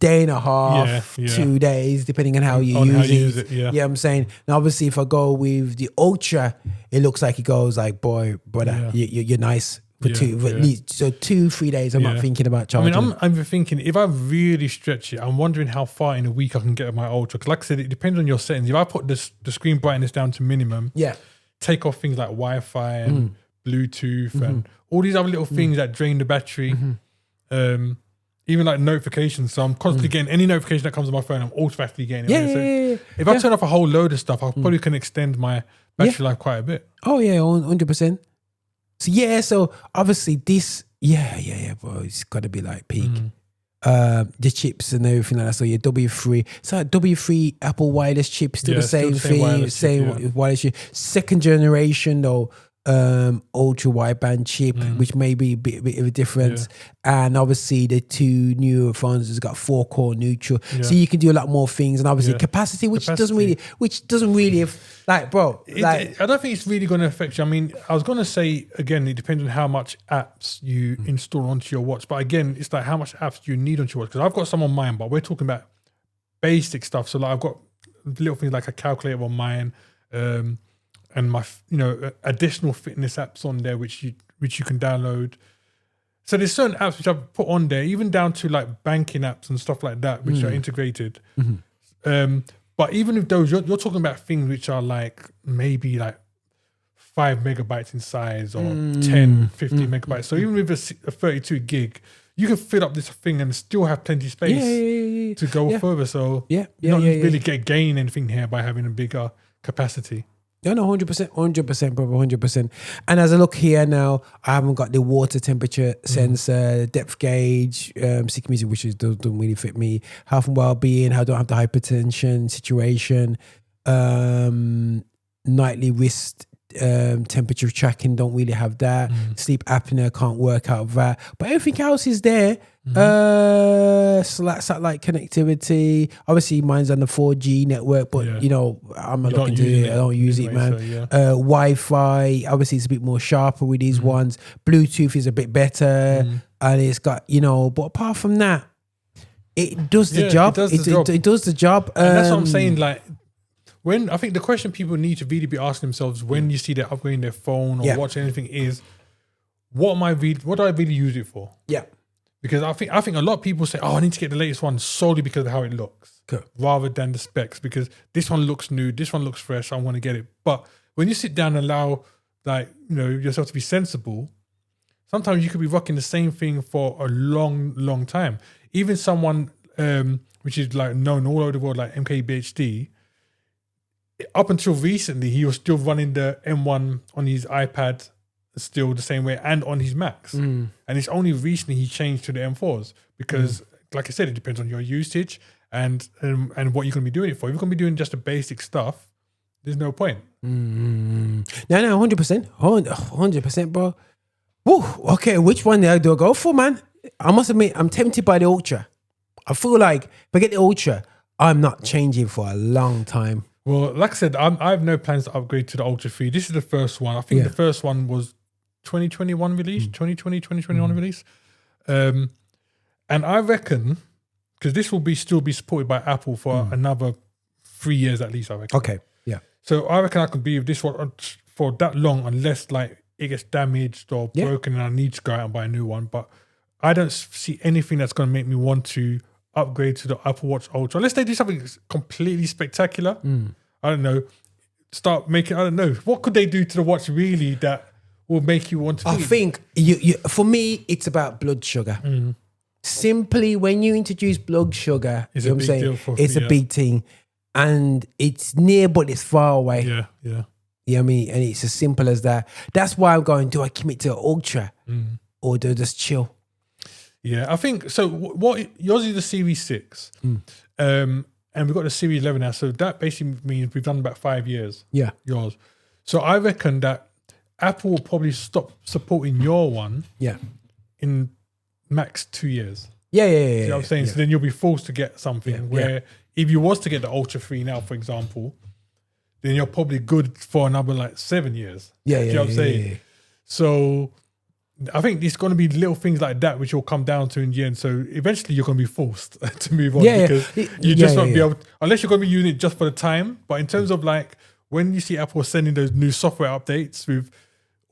day and a half, 2 days, depending on how you use it. Yeah, I'm saying. Now, obviously, if I go with the Ultra, it looks like it goes like, boy, brother, you're nice. For at least 2-3 days, I'm not thinking about charging. I mean, I'm thinking if I really stretch it, I'm wondering how far in a week I can get my Ultra. Because like I said, it depends on your settings. If I put the screen brightness down to minimum, take off things like Wi-Fi and Bluetooth and all these other little things that drain the battery, even like notifications. So I'm constantly getting any notification that comes on my phone, I'm automatically getting it. If I turn off a whole load of stuff, I probably can extend my battery life quite a bit. Oh yeah, 100%. So obviously this, bro, it's got to be like peak. The chips and everything like that. So your W3, so W3 Apple wireless chip, still the same thing, same wireless chip. Second generation though, ultra wideband chip, which may be a bit of a difference. And obviously the two newer phones has got 4-core neutral, so you can do a lot more things. And obviously capacity, which doesn't really, like, bro. I don't think it's really going to affect you. I mean, I was going to say again, it depends on how much apps you install onto your watch. But again, it's like how much apps do you need onto your watch? Because I've got some on mine, but we're talking about basic stuff. So like I've got little things like a calculator on mine. And my, additional fitness apps on there, which you can download. So there's certain apps which I've put on there, even down to like banking apps and stuff like that, which are integrated. But even if those, you're talking about things which are like maybe like 5 megabytes in size or 10, 15 megabytes. So even with a 32 gig, you can fill up this thing and still have plenty of space to go further. So you don't really gain anything here by having a bigger capacity. Yeah, no, 100%, brother, 100%. And as I look here now, I haven't got the water temperature sensor, depth gauge, 6 meters, which don't really fit me. Health and well-being, I don't have the hypertension situation, nightly wrist temperature tracking, don't really have that. Sleep apnea, can't work out of that. But everything else is there. Satellite connectivity. Obviously, mine's on the 4G network, but I'm not looking to it. I don't use it, man. So, Wi-Fi. Obviously, it's a bit more sharper with these ones. Bluetooth is a bit better, and it's got But apart from that, it does the job. It does the job. And that's what I'm saying. Like, when I think the question people need to really be asking themselves when you see they're upgrading their phone or watching anything is, what do I really use it for? Yeah. Because I think a lot of people say, I need to get the latest one solely because of how it looks, rather than the specs. Because this one looks new, this one looks fresh, I want to get it. But when you sit down and allow, yourself to be sensible, sometimes you could be rocking the same thing for a long, long time. Even someone which is like known all over the world, like MKBHD, up until recently, he was still running the M1 on his iPad still the same way and on his Macs. And it's only recently he changed to the M4s because, like I said, it depends on your usage and what you're going to be doing it for. If you're going to be doing just the basic stuff, there's no point. No, 100%. 100%, bro. Woo, okay, which one do I go for, man? I must admit, I'm tempted by the Ultra. I feel like if I get the Ultra, I'm not changing for a long time. Well, like I said, I have no plans to upgrade to the Ultra 3. This is the first one. I think the first one was 2021 release, 2021 release. And I reckon, because this will still be supported by Apple for another 3 years at least, I reckon. Okay, yeah. So I reckon I could be with this one for that long unless like it gets damaged or broken and I need to go out and buy a new one. But I don't see anything that's going to make me want to upgrade to the Apple Watch Ultra unless they do something completely spectacular. I don't know. Start making, I don't know. What could they do to the watch really that will make you want to I think you for me, it's about blood sugar. Simply when you introduce blood sugar, It's you a know what I'm big saying? deal for- It's a yeah. big thing. And it's near, but it's far away. Yeah. You know what I mean? And it's as simple as that. That's why I'm going, do I commit to Ultra or do I just chill? Yeah, I think so. What yours is the Series 6, and we've got the Series 11 now. So that basically means we've done about 5 years. Yeah. Yours. So I reckon that Apple will probably stop supporting your one Yeah. in max 2 years. Yeah. You know what I'm saying? Yeah. So then you'll be forced to get something where if you was to get the Ultra 3 now, for example, then you're probably good for another like 7 years. Yeah. Do you know what I'm saying? So I think it's going to be little things like that which will come down to in the end. So eventually you're going to be forced to move on because you just won't be able to, unless you're going to be using it just for the time. But in terms of like when you see Apple sending those new software updates with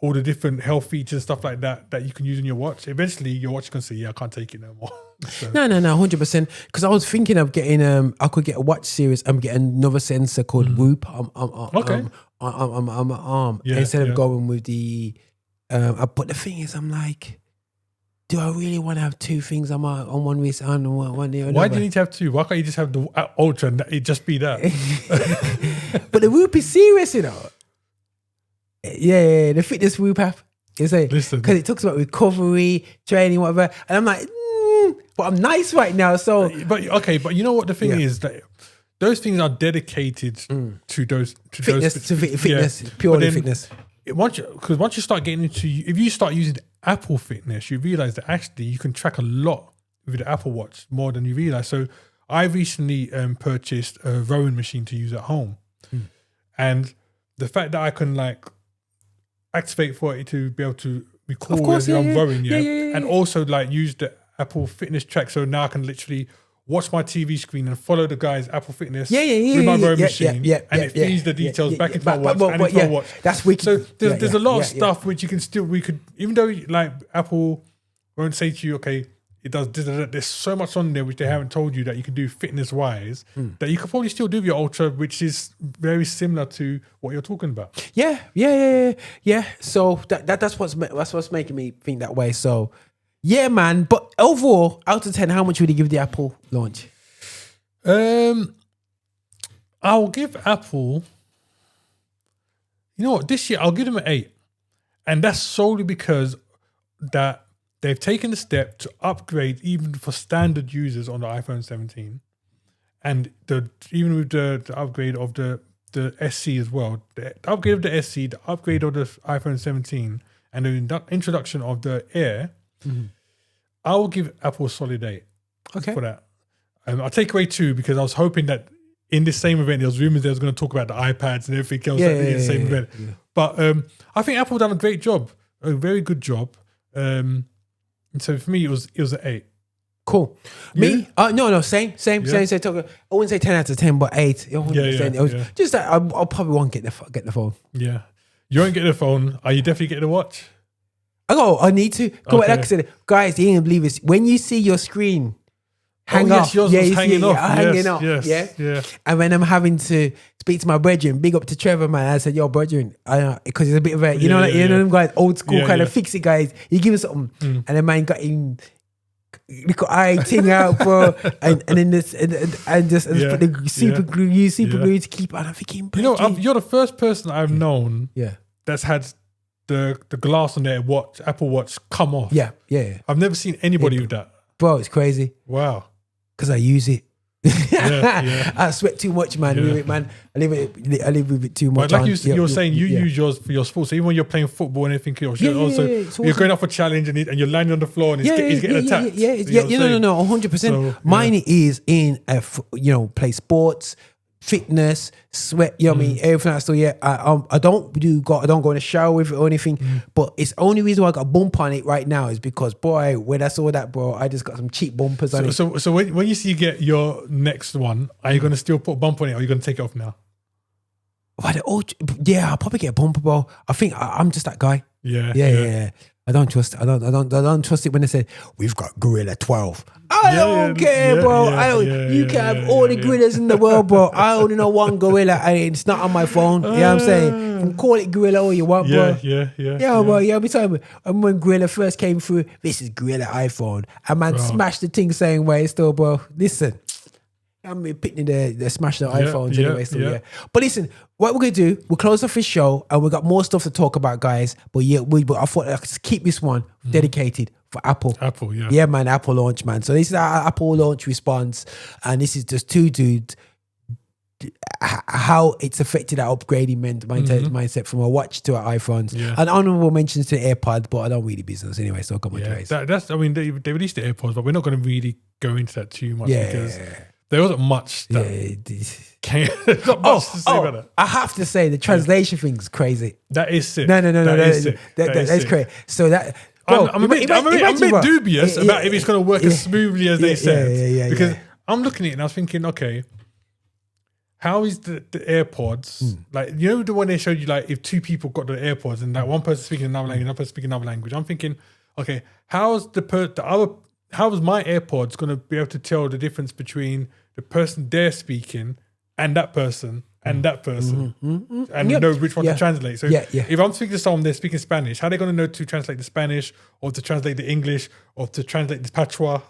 all the different health features and stuff like that that you can use in your watch, eventually your watch can say, I can't take it no more. So, No, 100%. Because I was thinking of getting, I could get a watch series. I'm getting another sensor called Whoop on my arm instead of going with the. But the thing is, I'm like, do I really want to have two things on one wrist and one the other? Why do you need to have two? Why can't you just have the Ultra and it just be that? But the Whoop is serious, you know. Yeah, the fitness Whoop app. You say Listen. because it talks about recovery, training, whatever, and I'm like, but I'm nice right now. So, but you know what the thing is that those things are dedicated to those fitness, But purely then fitness. Once you start getting into, if you start using Apple Fitness, you realize that actually you can track a lot with the Apple Watch more than you realize. So I recently purchased a rowing machine to use at home, and the fact that I can like activate for it to be able to record as I'm rowing, and also like use the Apple Fitness track, so now I can literally watch my TV screen and follow the guy's Apple Fitness with my rowing machine, and it feeds the details back into my watch and into my watch. That's wicked. So there's a lot of stuff which you can still, we could, even though like Apple won't say to you, okay, it does this, there's so much on there which they haven't told you that you can do fitness wise that you could probably still do with your Ultra, which is very similar to what you're talking about. Yeah. So that's what's making me think that way. So yeah, man. But overall, out of 10, how much would you give the Apple launch? I'll give Apple, you know what, this year I'll give them an 8. And that's solely because that they've taken the step to upgrade even for standard users on the iPhone 17. And even with the upgrade of the SC as well, the upgrade of the SC, the upgrade of the iPhone 17, and the introduction of the Air, I will give Apple a solid 8 for that. I'll take away 2 because I was hoping that in this same event, there was rumors they was going to talk about the iPads and everything else in the same event. Yeah. But I think Apple done a great job, a very good job. And so for me, it was an 8. Cool. Me? No, same. I wouldn't say 10 out of 10, but 8. Just that I'll probably won't get the phone. Yeah. You won't get the phone. Are you definitely getting the watch? I need to. Like I said, guys, you ain't gonna believe this. When you see your screen hang off, yours was hanging off. Yeah. And when I'm having to speak to my brethren, big up to Trevor, man. I said, yo, brethren, because it's a bit of a, you know them guys, old school kind of fix it guys. You give him something, and the man got him little eye thing out, bro, and then this and just put the super glue to keep on. I'm thinking, you know, you're the first person I've known that's had the glass on their watch, Apple Watch, come off. Yeah. I've never seen anybody with that. Bro, it's crazy. Wow. Because I use it. I sweat too much, man. With it, man. I live with it too much. But like you were saying, you use yours for your sports. So even when you're playing football and everything else, you're going off a challenge and you're landing on the floor and he's getting attacked. No, 100%. Mine is in play sports, fitness, sweat. You know what I mean? Everything else. So I don't go in the shower with it or anything. But it's only reason why I got a bump on it right now is because, boy, when I saw that, bro, I just got some cheap bumpers on it. So when you see you get your next one, are you going to still put a bump on it, or are you going to take it off now? I'll probably get a bumper, bro. I think I'm just that guy. Yeah. I don't trust it. I don't trust it when they say we've got Gorilla 12. I don't care, bro. You can have all the gorillas in the world, bro. I only know one gorilla, and it's not on my phone. You know what I'm saying? You can call it Gorilla all you want, bro. Bro. Yeah, I'll be telling you. And when Gorilla first came through, this is Gorilla iPhone. And man smashed the thing saying where it's still, bro. Listen. I'm picking the smash the iPhones anyway. So but listen, what we're gonna do? We'll close off this show, and we got more stuff to talk about, guys. But I thought I'd keep this one dedicated for Apple. Yeah, man, Apple launch, man. So this is our Apple launch response, and this is just two dudes. How it's affected our upgrading mindset from a watch to our iPhones. And honorable mentions to AirPods, but I don't really business anyway. So come on, guys. I mean, they released the AirPods, but we're not going to really go into that too much because. There wasn't much that not much to say about that. I have to say the translation thing's crazy. That is sick. No. That's crazy. So that I'm a bit dubious about if it's going to work as smoothly as they said. Because I'm looking at it and I was thinking, okay, how is the AirPods like? You know the one they showed you, like if two people got the AirPods and like one person speaking another language, another person speaking another language. I'm thinking, okay, how's how is my AirPods going to be able to tell the difference between the person they're speaking and that person and that person and know which one to translate? So if I'm speaking to someone, they're speaking Spanish, how are they going to know to translate the Spanish or to translate the English or to translate the patois?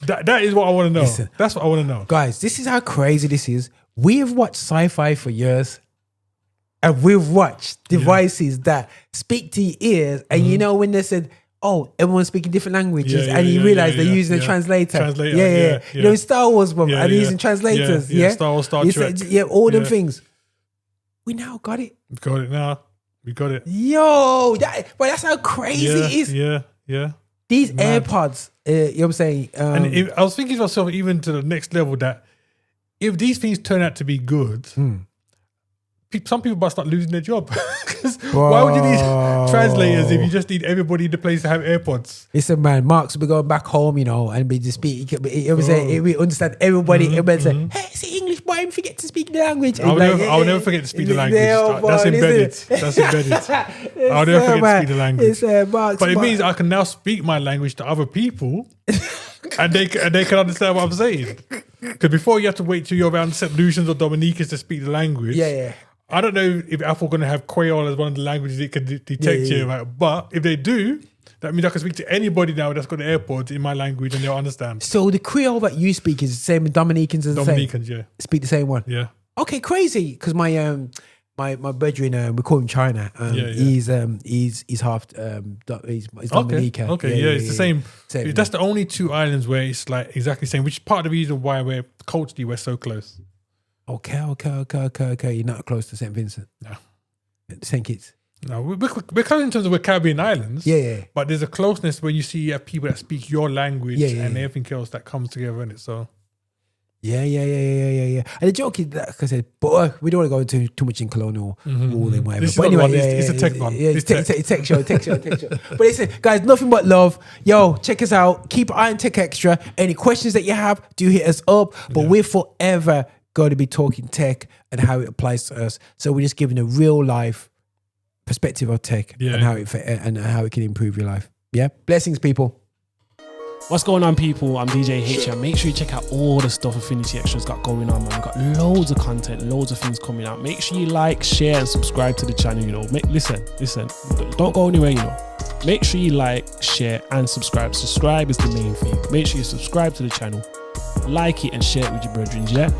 That is what I want to know. Listen, that's what I want to know. Guys, this is how crazy this is. We have watched Sci-Fi for years. And we've watched devices that speak to your ears. And you know when they said, oh, everyone's speaking different languages, and you realize they're using a translator. You know, in Star Wars, bro, and they're using translators. Star Wars, Star Trek. All them things. We now got it. We've got it now. We got it. Yo, that's how crazy it is. Yeah. These AirPods, you know what I'm saying? And I was thinking to myself, even to the next level, that if these things turn out to be good, some people must start losing their job. Why would you need translators if you just need everybody in the place to have AirPods? Listen, man, Marx will be going back home, you know, and be just speaking. We understand everybody. Everybody say, hey, it's the English boy, I forget to speak the language. I'll never forget to speak the language. That's embedded. I'll never forget to speak the language. But it means I can now speak my language to other people and they can understand what I'm saying. Because before you have to wait till you're around St. Lucians or Dominicans to speak the language. I don't know if Apple going to have Creole as one of the languages it can detect here, right? But if they do, that means I can speak to anybody now that's got the AirPods in my language and they'll understand. So the Creole that you speak is the same as Dominicans as the same? Dominicans, speak the same one? Yeah. Okay, crazy. Because my brethren, we call him China. He's half he's Dominican. Okay, it's the same. That's the only two islands where it's like exactly the same, which is part of the reason why we're culturally so close. Okay. You're not close to St. Vincent. No. St. Kitts. No, we're close in terms of we're Caribbean islands. But there's a closeness where you have people that speak your language and everything else that comes together in it. So. Yeah. And the joke is that, like I said, but we don't want to go into too much in colonial rule and whatever. But anyway, it's a tech one. It's tech show. But listen, guys, nothing but love. Yo, check us out. Keep an eye on Tech Xtra. Any questions that you have, do hit us up. But we're forever going to be talking tech and how it applies to us. So we're just giving a real life perspective of tech and how it can improve your life. Yeah, blessings, people. What's going on, people? I'm DJ H. Make sure you check out all the stuff Affinity Extra's got going on, man. We've got loads of content, loads of things coming out. Make sure you like, share, and subscribe to the channel, you know. Listen. Don't go anywhere, you know. Make sure you like, share, and subscribe. Subscribe is the main thing. Make sure you subscribe to the channel, like it, and share it with your brethren, yeah?